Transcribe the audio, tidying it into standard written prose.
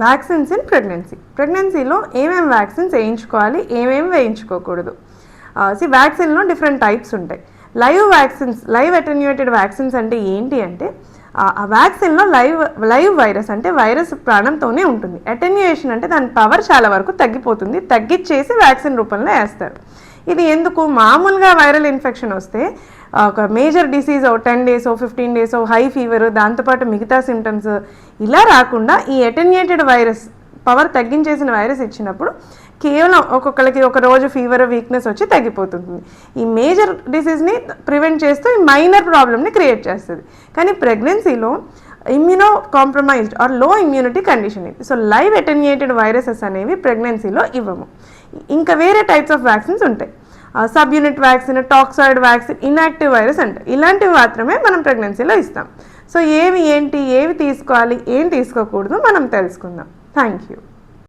Vaccines in ప్రెగ్నెన్సీలో ఏమేమి vaccines వేయించుకోవాలి, ఏమేమి వేయించుకోకూడదు. వ్యాక్సిన్లో డిఫరెంట్ టైప్స్ ఉంటాయి. లైవ్ అటెన్యూయేటెడ్ వ్యాక్సిన్స్ అంటే ఏంటి అంటే ఆ వ్యాక్సిన్లో లైవ్ వైరస్ అంటే వైరస్ ప్రాణంతోనే ఉంటుంది. అటెన్యూయేషన్ అంటే దాని పవర్ చాలా వరకు తగ్గిపోతుంది, తగ్గించేసి వ్యాక్సిన్ రూపంలో వేస్తారు. ఇది ఎందుకు? మామూలుగా వైరల్ ఇన్ఫెక్షన్ వస్తే ఒక major disease 10 days 15 days high fever, దాంతోపాటు మిగతా సిమ్టమ్స్ ఇలా రాకుండా ఈ అటెన్యూయేటెడ్ వైరస్ పవర్ తగ్గించేసిన వైరస్ ఇచ్చినప్పుడు కేవలం ఒక్కొక్కరికి ఒక రోజు ఫీవర్ వీక్నెస్ వచ్చి తగ్గిపోతుంది. ఈ మేజర్ డిసీజ్ని ప్రివెంట్ చేస్తూ ఈ మైనర్ ప్రాబ్లమ్ని క్రియేట్ చేస్తుంది. కానీ ప్రెగ్నెన్సీలో immunocompromised or low immunity condition ఇది. సో లైవ్ అటెన్యూయేటెడ్ వైరసెస్ అనేవి ప్రెగ్నెన్సీలో ఇవ్వము. ఇంకా వేరే టైప్స్ ఆఫ్ వ్యాక్సిన్స్ ఉంటాయి. Subunit vaccine, toxoid vaccine, inactive virus అంటాయి. ఇలాంటివి మాత్రమే మనం ప్రెగ్నెన్సీలో ఇస్తాం. సో ఏవి తీసుకోవాలి, ఏం తీసుకోకూడదు మనం తెలుసుకుందాం. Thank you.